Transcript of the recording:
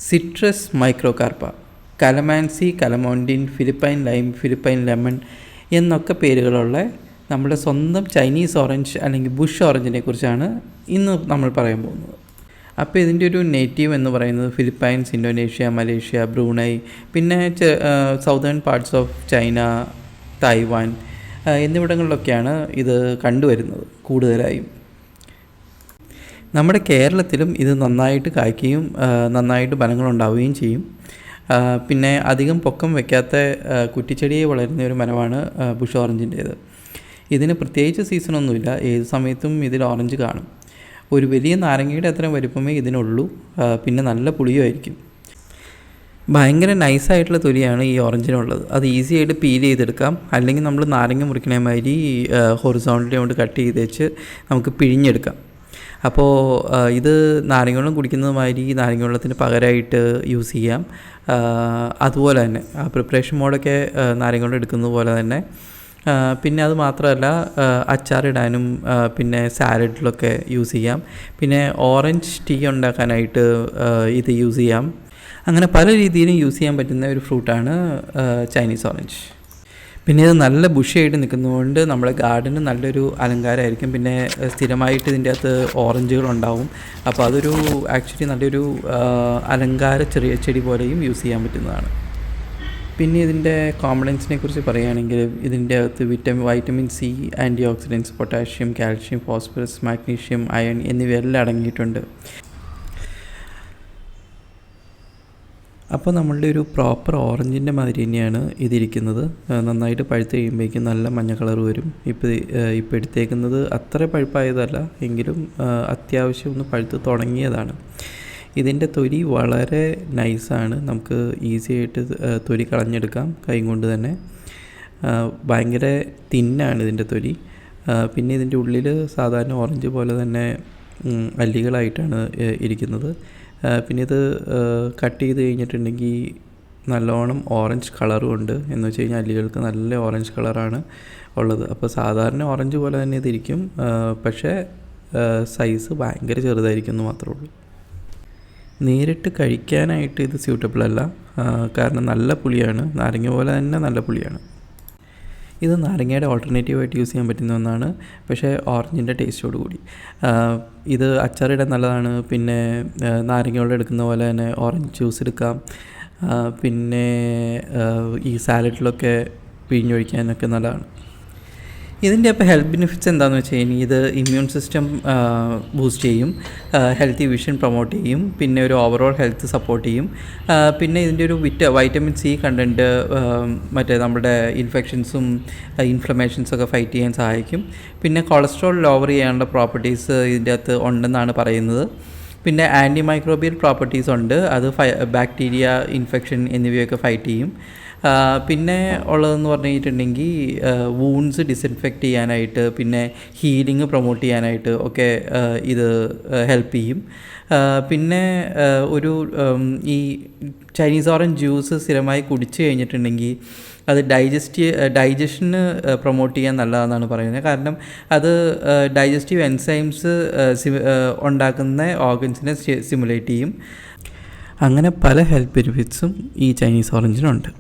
Citrus microcarpa, calamansi, calamondin, Philippine lime, Philippine lemon എന്നൊക്കെ പേരുകളുള്ള നമ്മുടെ സ്വന്തം ചൈനീസ് ഓറഞ്ച് അല്ലെങ്കിൽ ബുഷ് ഓറഞ്ചിനെ കുറിച്ചാണ് ഇന്ന് നമ്മൾ പറയാൻ പോകുന്നത്. അപ്പോൾ ഇതിൻ്റെ ഒരു നേറ്റീവ് എന്ന് പറയുന്നത് ഫിലിപ്പൈൻസ്, ഇന്തോനേഷ്യ, മലേഷ്യ, ബ്രൂണൈ, പിന്നെ southern parts of China, Taiwan എന്നിവിടങ്ങളിലൊക്കെയാണ് ഇത് കണ്ടുവരുന്നത് കൂടുതലായും. നമ്മുടെ കേരളത്തിലും ഇത് നന്നായിട്ട് കായ്ക്കുകയും നന്നായിട്ട് ഫലങ്ങളുണ്ടാവുകയും ചെയ്യും. പിന്നെ അധികം പൊക്കം വയ്ക്കാത്ത കുറ്റിച്ചെടിയെ വളരുന്ന ഒരു മരമാണ് ബുഷ് ഓറഞ്ചിൻ്റേത്. ഇതിന് പ്രത്യേകിച്ച് സീസണൊന്നുമില്ല, ഏത് സമയത്തും ഇതിൽ ഓറഞ്ച് കാണും. ഒരു വലിയ നാരങ്ങയുടെ അത്രയും വലിപ്പമേ ഇതിനുള്ളൂ, പിന്നെ നല്ല പുളിയുമായിരിക്കും. ഭയങ്കര നൈസായിട്ടുള്ള തൊലിയാണ് ഈ ഓറഞ്ചിനുള്ളത്. അത് ഈസി ആയിട്ട് പീൽ ചെയ്തെടുക്കാം, അല്ലെങ്കിൽ നമ്മൾ നാരങ്ങ മുറിക്കണ മാതിരി ഹൊറിസോണ്ടലി കൊണ്ട് കട്ട് ചെയ്ത് വെച്ച് നമുക്ക് പിഴിഞ്ഞെടുക്കാം. അപ്പോൾ ഇത് നാരങ്ങ വെള്ളം കുടിക്കുന്നത് മാതിരി നാരങ്ങ വെള്ളത്തിന് പകരമായിട്ട് യൂസ് ചെയ്യാം. അതുപോലെ തന്നെ പ്രിപ്പറേഷൻ മോഡൊക്കെ നാരങ്ങ വെള്ളം എടുക്കുന്നത് പോലെ തന്നെ. പിന്നെ അത് മാത്രമല്ല, അച്ചാറിടാനും പിന്നെ സാലഡിലൊക്കെ യൂസ് ചെയ്യാം. പിന്നെ ഓറഞ്ച് ടീ ഉണ്ടാക്കാനായിട്ട് ഇത് യൂസ് ചെയ്യാം. അങ്ങനെ പല രീതിയിലും യൂസ് ചെയ്യാൻ പറ്റുന്ന ഒരു ഫ്രൂട്ടാണ് ചൈനീസ് ഓറഞ്ച്. പിന്നെ ഇത് നല്ല ബുഷിയായിട്ട് നിൽക്കുന്നതുകൊണ്ട് നമ്മുടെ ഗാർഡന് നല്ലൊരു അലങ്കാരമായിരിക്കും. പിന്നെ സ്ഥിരമായിട്ട് ഇതിൻ്റെ അകത്ത് ഓറഞ്ചുകളുണ്ടാവും. അപ്പോൾ അതൊരു ആക്ച്വലി നല്ലൊരു അലങ്കാര ചെറിയ ചെടി പോലെയും യൂസ് ചെയ്യാൻ പറ്റുന്നതാണ്. പിന്നെ ഇതിൻ്റെ കോമ്പണൻസിനെ കുറിച്ച് പറയുകയാണെങ്കിൽ ഇതിൻ്റെ അകത്ത് vitamin C, antioxidants, potassium, calcium, phosphorus, magnesium, iron എന്നിവയെല്ലാം അടങ്ങിയിട്ടുണ്ട്. അപ്പോൾ നമ്മളുടെ ഒരു പ്രോപ്പർ ഓറഞ്ചിൻ്റെ മാതിരി തന്നെയാണ് ഇതിരിക്കുന്നത്. നന്നായിട്ട് പഴുത്ത് കഴിയുമ്പോഴേക്കും നല്ല മഞ്ഞ കളർ വരും. ഇപ്പോൾ എടുത്തേക്കുന്നത് അത്ര പഴുപ്പായതല്ല, എങ്കിലും അത്യാവശ്യം ഒന്ന് പഴുത്ത് തുടങ്ങിയതാണ്. ഇതിൻ്റെ തൊലി വളരെ നൈസാണ്, നമുക്ക് ഈസി ആയിട്ട് തൊലി കളഞ്ഞെടുക്കാം കൈ കൊണ്ട് തന്നെ. ഭയങ്കര തിന്നാണ് ഇതിൻ്റെ തൊലി. പിന്നെ ഇതിൻ്റെ ഉള്ളിൽ സാധാരണ ഓറഞ്ച് പോലെ തന്നെ അല്ലികളായിട്ടാണ് ഇരിക്കുന്നത്. പിന്നെ ഇത് കട്ട് ചെയ്ത് കഴിഞ്ഞിട്ടുണ്ടെങ്കിൽ നല്ലോണം ഓറഞ്ച് കളറും ഉണ്ട്. എന്ന് വെച്ച് കഴിഞ്ഞാൽ അല്ലികൾക്ക് നല്ല ഓറഞ്ച് കളറാണ് ഉള്ളത്. അപ്പോൾ സാധാരണ ഓറഞ്ച് പോലെ തന്നെ ഇതിരിക്കും, പക്ഷേ സൈസ് ഭയങ്കര ചെറുതായിരിക്കും എന്ന് മാത്രമേ ഉള്ളൂ. നേരിട്ട് കഴിക്കാനായിട്ട് ഇത് സ്യൂട്ടബിൾ അല്ല, കാരണം നല്ല പുളിയാണ്, നാരങ്ങ പോലെ തന്നെ നല്ല പുളിയാണ്. ഇത് നാരങ്ങയുടെ ഓൾട്ടർനേറ്റീവായിട്ട് യൂസ് ചെയ്യാൻ പറ്റുന്ന ഒന്നാണ്, പക്ഷേ ഓറഞ്ചിൻ്റെ ടേസ്റ്റോട് കൂടി. ഇത് അച്ചാറിടാൻ നല്ലതാണ്. പിന്നെ നാരങ്ങ വെള്ളം എടുക്കുന്ന പോലെ തന്നെ ഓറഞ്ച് ജ്യൂസ് എടുക്കാം. പിന്നെ ഈ സാലഡിലൊക്കെ പിഴിഞ്ഞൊഴിക്കാനൊക്കെ നല്ലതാണ്. ഇതിൻ്റെ അപ്പോൾ ഹെൽത്ത് ബെനിഫിറ്റ്സ് എന്താണെന്ന് വെച്ച് കഴിഞ്ഞാൽ ഇത് ഇമ്മ്യൂൺ സിസ്റ്റം ബൂസ്റ്റ് ചെയ്യും, ഹെൽത്തി വിഷൻ പ്രൊമോട്ട് ചെയ്യും, പിന്നെ ഒരു ഓവറോൾ ഹെൽത്ത് സപ്പോർട്ട് ചെയ്യും. പിന്നെ ഇതിൻ്റെ ഒരു വൈറ്റമിൻ സി കണ്ടൻറ്റ് മറ്റേ നമ്മുടെ ഇൻഫെക്ഷൻസും ഇൻഫ്ലമേഷൻസൊക്കെ ഫൈറ്റ് ചെയ്യാൻ സഹായിക്കും. പിന്നെ കൊളസ്ട്രോൾ ലോവർ ചെയ്യാനുള്ള പ്രോപ്പർട്ടീസ് ഇതിൻ്റെ അകത്ത് ഉണ്ടെന്നാണ് പറയുന്നത്. പിന്നെ ആൻറ്റി മൈക്രോബിയൽ പ്രോപ്പർട്ടീസ് ഉണ്ട്, അത് ബാക്ടീരിയ, ഇൻഫെക്ഷൻ എന്നിവയൊക്കെ ഫൈറ്റ് ചെയ്യും. പിന്നെ ഉള്ളതെന്ന് പറഞ്ഞു കഴിഞ്ഞിട്ടുണ്ടെങ്കിൽ വൂൺസ് ഡിസിൻഫെക്റ്റ് ചെയ്യാനായിട്ട്, പിന്നെ ഹീലിംഗ് പ്രൊമോട്ട് ചെയ്യാനായിട്ട് ഒക്കെ ഇത് ഹെൽപ്പ് ചെയ്യും. പിന്നെ ഒരു ഈ ചൈനീസ് ഓറഞ്ച് ജ്യൂസ് സ്ഥിരമായി കുടിച്ചു കഴിഞ്ഞിട്ടുണ്ടെങ്കിൽ അത് ഡൈജഷന് പ്രൊമോട്ട് ചെയ്യാൻ നല്ലതാണെന്നാണ് പറയുന്നത്. കാരണം അത് ഡൈജസ്റ്റീവ് എൻസൈംസ് ഉണ്ടാക്കുന്ന ഓർഗൻസിനെ സ്റ്റിമുലേറ്റ് ചെയ്യും. അങ്ങനെ പല ഹെൽത്ത് ബെനിഫിറ്റ്സും ഈ ചൈനീസ് ഓറഞ്ചിനുണ്ട്.